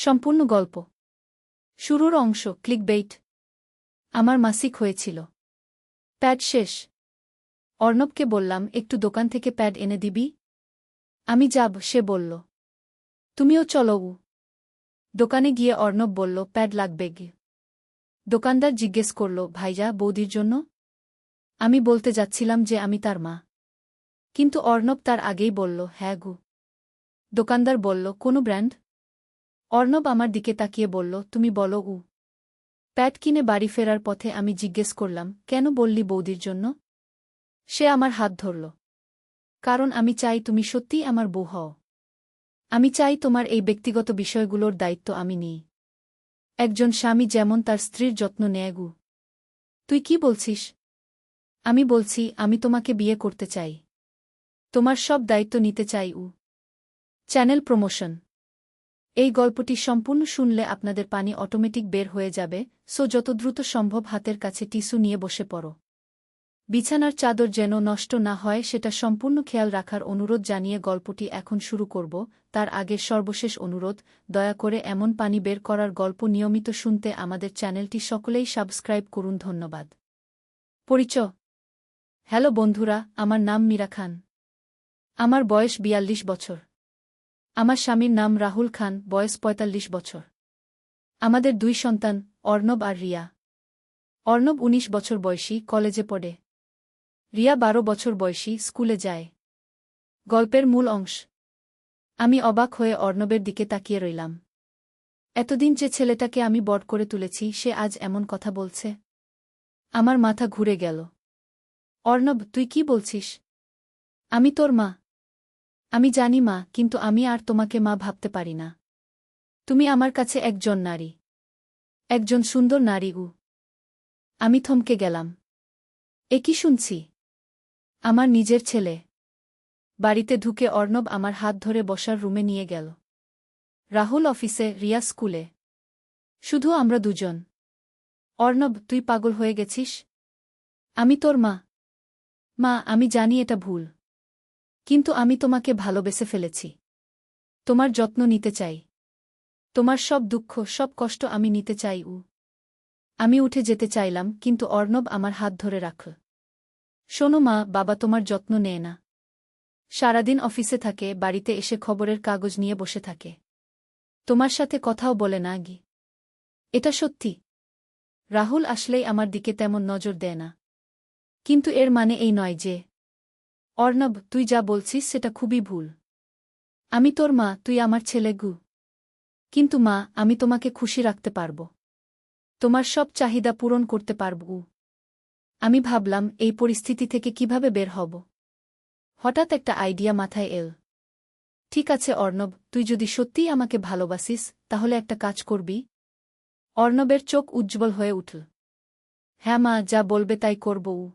সম্পূর্ণ গল্প। শুরুর অংশ ক্লিকবেইট। আমার মাসিক হয়েছিল। প্যাড শেষ। অর্ণবকে বললাম, একটু দোকান থেকে প্যাড এনে দিবি? আমি যাব, সে বলল। তুমিও চলো। দোকানে গিয়ে অর্ণব বলল, প্যাড লাগবে গে। দোকানদার জিজ্ঞেস করল, ভাইজা বৌদির জন্য? আমি বলতে যাচ্ছিলাম যে আমি তার মা। কিন্তু অর্ণব তার আগেই বলল, হ্যাঁ গু। দোকানদার বলল, কোনো ব্র্যান্ড? অর্ণব আমার দিকে তাকিয়ে বলল, তুমি বলো উ। প্যাড কিনে বাড়ি ফেরার পথে আমি জিজ্ঞেস করলাম, কেন বললি বৌদির জন্য? সে আমার হাত ধরল। কারণ আমি চাই তুমি সত্যিই আমার বউ হও। আমি চাই তোমার এই ব্যক্তিগত বিষয়গুলোর দায়িত্ব আমি নিই। একজন স্বামী যেমন তার স্ত্রীর যত্ন নেয় গু। তুই কি বলছিস? আমি বলছি, আমি তোমাকে বিয়ে করতে চাই। তোমার সব দায়িত্ব নিতে চাই উ। Channel promotion. এই গল্পটি সম্পূর্ণ শুনলে আপনাদের পানি অটোমেটিক বের হয়ে যাবে, সো যত দ্রুত সম্ভব হাতের কাছে টিস্যু নিয়ে বসে পড়ো। বিছানার চাদর যেন নষ্ট না হয় সেটা সম্পূর্ণ খেয়াল রাখার অনুরোধ জানিয়ে গল্পটি এখন শুরু করব। তার আগের সর্বশেষ অনুরোধ, দয়া করে এমন পানি বের করার গল্প নিয়মিত শুনতে আমাদের চ্যানেলটি সকলেই সাবস্ক্রাইব করুন। ধন্যবাদ। পরিচয়। হ্যালো বন্ধুরা, আমার নাম মীরা খান। আমার বয়স ৪২ বছর। আমার স্বামীর নাম রাহুল খান, বয়স ৪৫ বছর। আমাদের ২ সন্তান, অর্ণব আর রিয়া। অর্ণব ১৯ বছর বয়সী, কলেজে পড়ে। রিয়া ১২ বছর বয়সী, স্কুলে যায়। গল্পের মূল অংশ। আমি অবাক হয়ে অর্ণবের দিকে তাকিয়ে রইলাম। এতদিন যে ছেলেটাকে আমি বড় করে তুলেছি সে আজ এমন কথা বলছে। আমার মাথা ঘুরে গেল। অর্ণব, তুই কি বলছিস? আমি তোর মা। আমি জানি মা, কিন্তু আমি আর তোমাকে মা ভাবতে পারি না। তুমি আমার কাছে একজন নারী। একজন সুন্দর নারী উ। আমি থমকে গেলাম। এ কি শুনছি? আমার নিজের ছেলে। বাড়িতে ঢুকে অর্ণব আমার হাত ধরে বসার রুমে নিয়ে গেল। রাহুল অফিসে, রিয়া স্কুলে। শুধু আমরা দুজন। অর্ণব, তুই পাগল হয়ে গেছিস? আমি তোর মা। মা, আমি জানি এটা ভুল। কিন্তু আমি তোমাকে ভালোবেসে ফেলেছি। তোমার যত্ন নিতে চাই। তোমার সব দুঃখ, সব কষ্ট আমি নিতে চাই উ। আমি উঠে যেতে চাইলাম, কিন্তু অর্ণব আমার হাত ধরে রাখল। শোনো মা, বাবা তোমার যত্ন নেয় না। সারাদিন অফিসে থাকে, বাড়িতে এসে খবরের কাগজ নিয়ে বসে থাকে। তোমার সাথে কথাও বলে না গি। এটা সত্যি। রাহুল আসলেই আমার দিকে তেমন নজর দেয় না। কিন্তু এর মানে এই নয় যে। অর্ণব, তুই যা বলছিস সেটা খুবই ভুল। আমি তোর মা, তুই আমার ছেলে গু। কিন্তু মা, আমি তোমাকে খুশি রাখতে পারব। তোমার সব চাহিদা পূরণ করতে পারব উ। আমি ভাবলাম, এই পরিস্থিতি থেকে কিভাবে বের হব। হঠাৎ একটা আইডিয়া মাথায় এল। ঠিক আছে অর্ণব, তুই যদি সত্যিই আমাকে ভালোবাসিস, তাহলে একটা কাজ করবি। অর্ণবের চোখ উজ্জ্বল হয়ে উঠল। হ্যাঁ মা, যা বলবে তাই করব উ।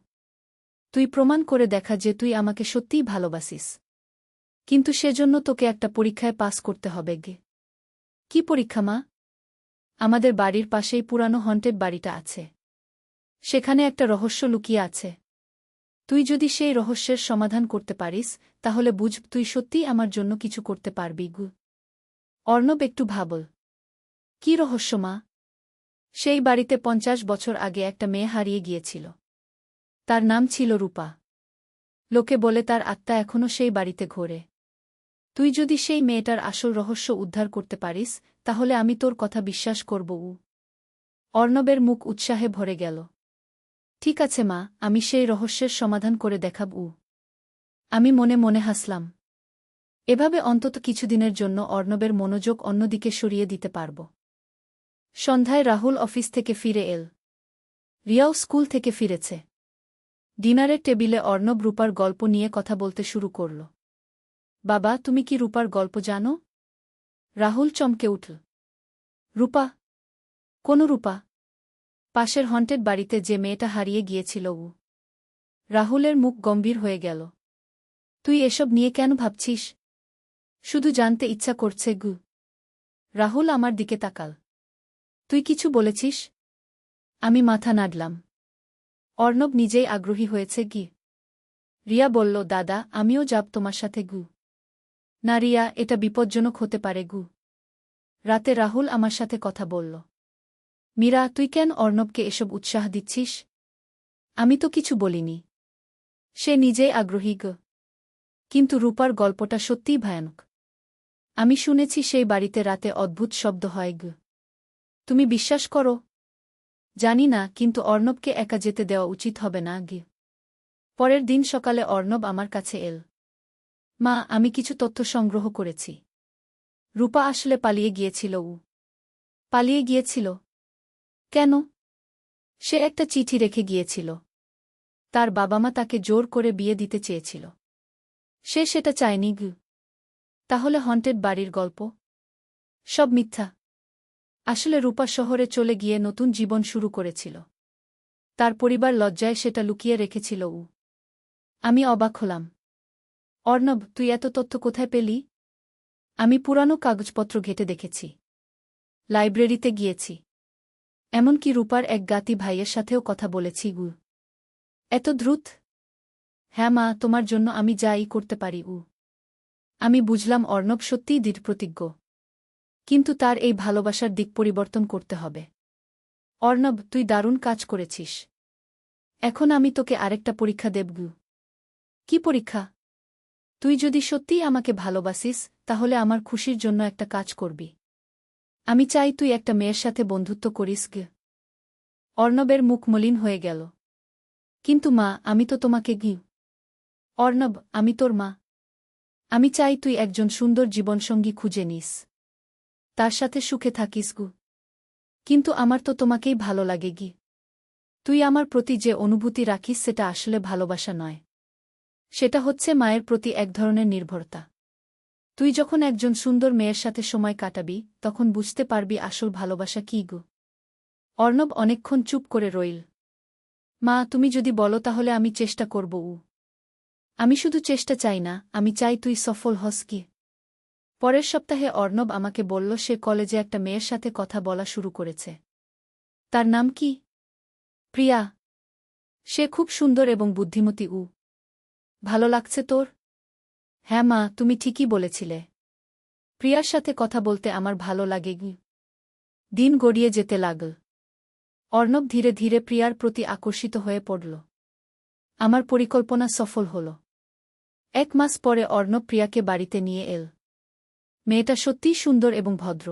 তুই প্রমাণ করে দেখা যে তুই আমাকে সত্যিই ভালোবাসিস। কিন্তু সেজন্য তোকে একটা পরীক্ষায় পাস করতে হবে গে। কি পরীক্ষা মা? আমাদের বাড়ির পাশেই পুরানো হন্টেড বাড়িটা আছে। সেখানে একটা রহস্য লুকিয়ে আছে। তুই যদি সেই রহস্যের সমাধান করতে পারিস, তাহলে বুঝ তুই সত্যিই আমার জন্য কিছু করতে পারবি গু। অর্ণব একটু ভাবল। কি রহস্য মা? সেই বাড়িতে ৫০ বছর আগে একটা মেয়ে হারিয়ে গিয়েছিল। তার নাম ছিল রূপা। লোকে বলে তার আত্মা এখনও সেই বাড়িতে ঘোরে। তুই যদি সেই মেয়েটার আসল রহস্য উদ্ধার করতে পারিস, তাহলে আমি তোর কথা বিশ্বাস করব উ। অর্ণবের মুখ উৎসাহে ভরে গেল। ঠিক আছে মা, আমি সেই রহস্যের সমাধান করে দেখাব উ। আমি মনে মনে হাসলাম। এভাবে অন্তত কিছুদিনের জন্য অর্ণবের মনোযোগ অন্যদিকে সরিয়ে দিতে পারব। সন্ধ্যায় রাহুল অফিস থেকে ফিরে এল। রিয়াও স্কুল থেকে ফিরেছে। ডিনারের টেবিলে অর্ণব রূপার গল্প নিয়ে কথা বলতে শুরু করল। বাবা, তুমি কি রূপার গল্প জানো? রাহুল চমকে উঠল। রূপা? কোন রূপা? পাশের হন্টেড বাড়িতে যে মেয়েটা হারিয়ে গিয়েছিল উ। রাহুলের মুখ গম্ভীর হয়ে গেল। তুই এসব নিয়ে কেন ভাবছিস? শুধু জানতে ইচ্ছা করছে গু। রাহুল আমার দিকে তাকাল। তুই কিছু বলেছিস? আমি মাথা নাড়লাম। অর্ণব নিজেই আগ্রহী হয়েছে গি। রিয়া বলল, দাদা, আমিও যাব তোমার সাথে গু। না রিয়া, এটা বিপজ্জনক হতে পারে গু। রাতে রাহুল আমার সাথে কথা বলল। মীরা, তুই কেন অর্ণবকে এসব উৎসাহ দিচ্ছিস? আমি তো কিছু বলিনি। সে নিজেই আগ্রহী গ। কিন্তু রূপার গল্পটা সত্যিই ভয়ানক। আমি শুনেছি সেই বাড়িতে রাতে অদ্ভুত শব্দ হয় গ। তুমি বিশ্বাস করো? জানি না, কিন্তু অর্ণবকে একা যেতে দেওয়া উচিত হবে না গে। পরের দিন সকালে অর্ণব আমার কাছে এল। মা, আমি কিছু তথ্য সংগ্রহ করেছি। রূপা আসলে পালিয়ে গিয়েছিল। পালিয়ে গিয়েছিল? কেন? সে একটা চিঠি রেখে গিয়েছিল। তার বাবা মা তাকে জোর করে বিয়ে দিতে চেয়েছিল। সে সেটা চায়নি গ। তাহলে হন্টেড বাড়ির গল্প? সব মিথ্যা। আসলে রূপা শহরে চলে গিয়ে নতুন জীবন শুরু করেছিল। তার পরিবার লজ্জায় সেটা লুকিয়ে রেখেছিল। আমি অবাক হলাম। অর্ণব, তুই এত তথ্য কোথায় পেলি? আমি পুরানো কাগজপত্র ঘেঁটে দেখেছি। লাইব্রেরিতে গিয়েছি। এমনকি রূপার এক জ্ঞাতি ভাইয়ের সাথেও কথা বলেছি। এত দ্রুত? হ্যাঁ মা, তোমার জন্য আমি যাই করতে পারি। আমি বুঝলাম অর্ণব সত্যিই দৃঢ়প্রতিজ্ঞ। কিন্তু তার এই ভালোবাসার দিক পরিবর্তন করতে হবে। অর্ণব, তুই দারুণ কাজ করেছিস। এখন আমি তোকে আরেকটা পরীক্ষা দেব। কি পরীক্ষা? তুই যদি সত্যিই আমাকে ভালোবাসিস, তাহলে আমার খুশির জন্য একটা কাজ করবি। আমি চাই তুই একটা মেয়ের সাথে বন্ধুত্ব করিস গে। অর্ণবের মুখ মলিন হয়ে গেল। কিন্তু মা, আমি তো তোমাকে অর্ণব, আমি তোর মা। আমি চাই তুই একজন সুন্দর জীবনসঙ্গী খুঁজে নিস। তার সাথে সুখে থাকিস গু। কিন্তু আমার তো তোমাকেই ভালো লাগে তুই আমার প্রতি যে অনুভূতি রাখিস সেটা আসলে ভালোবাসা নয়। সেটা হচ্ছে মায়ের প্রতি এক ধরনের নির্ভরতা। তুই যখন একজন সুন্দর মেয়ের সাথে সময় কাটাবি, তখন বুঝতে পারবি আসল ভালোবাসা কী গো। অর্ণব অনেকক্ষণ চুপ করে রইল। মা, তুমি যদি বলো তাহলে আমি চেষ্টা করব। আমি শুধু চেষ্টা চাই না, আমি চাই তুই সফল হস কি। পরের সপ্তাহে অর্ণব আমাকে বলল সে কলেজে একটা মেয়ের সাথে কথা বলা শুরু করেছে। তার নাম কি? প্রিয়া। সে খুব সুন্দর এবং বুদ্ধিমতী। ভালো লাগছে তোর? হ্যাঁ মা, তুমি ঠিকই বলেছিলে। প্রিয়ার সাথে কথা বলতে আমার ভালো লাগে। দিন গড়িয়ে যেতে লাগল। অর্ণব ধীরে ধীরে প্রিয়ার প্রতি আকর্ষিত হয়ে পড়ল। আমার পরিকল্পনা সফল হল। 1 মাস পরে অর্ণব প্রিয়াকে বাড়িতে নিয়ে এল। মেয়েটা সত্যিই সুন্দর এবং ভদ্র।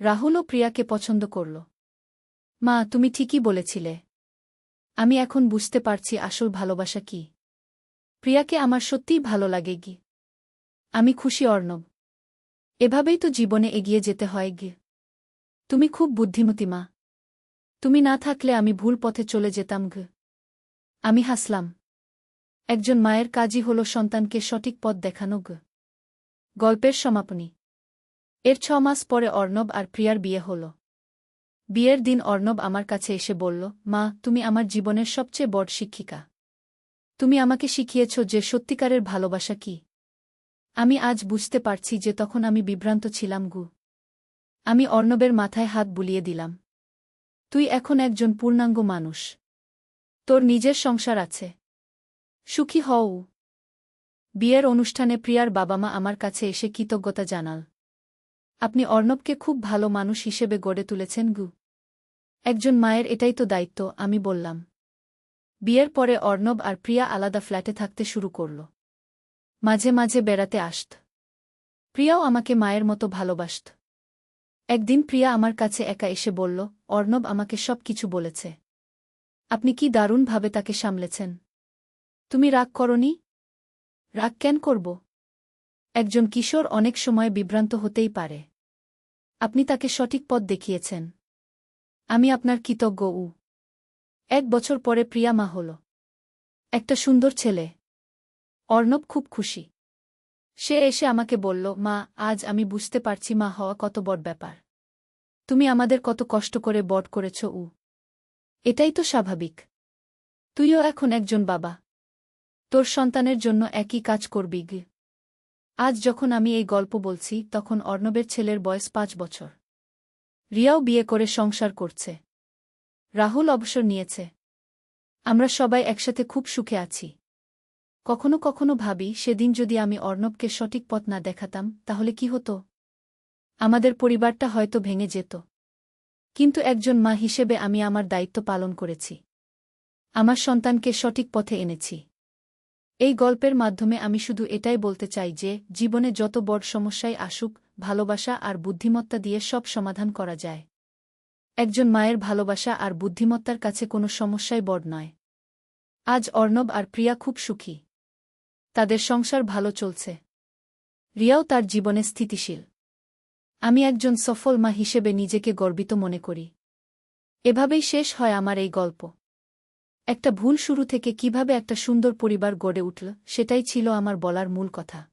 রাহুলও প্রিয়াকে পছন্দ করল। মা, তুমি ঠিকই বলেছিলে। আমি এখন বুঝতে পারছি আসল ভালোবাসা কি। প্রিয়াকে আমার সত্যিই ভালো লাগে আমি খুশি অর্ণব। এভাবেই তো জীবনে এগিয়ে যেতে হয় তুমি খুব বুদ্ধিমতী মা। তুমি না থাকলে আমি ভুল পথে চলে যেতাম আমি হাসলাম। একজন মায়ের কাজই হল সন্তানকে সঠিক পথ দেখানো গল্পের সমাপনী। এর 6 মাস পরে অর্ণব আর প্রিয়ার বিয়ে হল। বিয়ের দিন অর্ণব আমার কাছে এসে বলল, মা, তুমি আমার জীবনের সবচেয়ে বড় শিক্ষিকা। তুমি আমাকে শিখিয়েছ যে সত্যিকারের ভালোবাসা কি। আমি আজ বুঝতে পারছি যে তখন আমি বিভ্রান্ত ছিলাম আমি অর্ণবের মাথায় হাত বুলিয়ে দিলাম। তুই এখন একজন পূর্ণাঙ্গ মানুষ। তোর নিজের সংসার আছে। সুখী হও। বিয়ের অনুষ্ঠানে প্রিয়ার বাবা মা আমার কাছে এসে কৃতজ্ঞতা জানাল। আপনি অর্ণবকে খুব ভালো মানুষ হিসেবে গড়ে তুলেছেন একজন মায়ের এটাই তো দায়িত্ব, আমি বললাম। বিয়ের পরে অর্ণব আর প্রিয়া আলাদা ফ্ল্যাটে থাকতে শুরু করল। মাঝে মাঝে বেড়াতে আসত। প্রিয়াও আমাকে মায়ের মতো ভালোবাসত। একদিন প্রিয়া আমার কাছে একা এসে বলল, অর্ণব আমাকে সব কিছু বলেছে। আপনি কি দারুণভাবে তাকে সামলেছেন। তুমি রাগ করনি? রাগ কেন করব? একজন কিশোর অনেক সময় বিভ্রান্ত হতেই পারে। আপনি তাকে সঠিক পথ দেখিয়েছেন। আমি আপনার কৃতজ্ঞ। 1 বছর পরে প্রিয়া মা হল। একটা সুন্দর ছেলে। অর্ণব খুব খুশি। সে এসে আমাকে বলল, মা, আজ আমি বুঝতে পারছি মা হওয়া কত বড় ব্যাপার। তুমি আমাদের কত কষ্ট করে বড় করেছ। এটাই তো স্বাভাবিক। তুইও এখন একজন বাবা। তোর সন্তানের জন্য একই কাজ করবি আজ যখন আমি এই গল্প বলছি তখন অর্ণবের ছেলের বয়স 5 বছর। রিয়াও বিয়ে করে সংসার করছে। রাহুল অবসর নিয়েছে। আমরা সবাই একসাথে খুব সুখে আছি। কখনো কখনো ভাবি সেদিন যদি আমি অর্ণবকে সঠিক পথ না দেখাতাম তাহলে কি হতো। আমাদের পরিবারটা হয়তো ভেঙে যেত। কিন্তু একজন মা হিসেবে আমি আমার দায়িত্ব পালন করেছি। আমার সন্তানকে সঠিক পথে এনেছি। এই গল্পের মাধ্যমে আমি শুধু এটাই বলতে চাই যে জীবনে যত বড় সমস্যাই আসুক, ভালোবাসা আর বুদ্ধিমত্তা দিয়ে সব সমাধান করা যায়। একজন মায়ের ভালোবাসা আর বুদ্ধিমত্তার কাছে কোনো সমস্যাই বড় নয়। আজ অর্ণব আর প্রিয়া খুব সুখী। তাদের সংসার ভালো চলছে। রিয়াও তার জীবনে স্থিতিশীল। আমি একজন সফল মা হিসেবে নিজেকে গর্বিত মনে করি। এভাবেই শেষ হয় আমার এই গল্প। একটা ভুল শুরু থেকে কিভাবে একটা সুন্দর পরিবার গড়ে উঠল, সেটাই ছিল আমার বলার মূল কথা।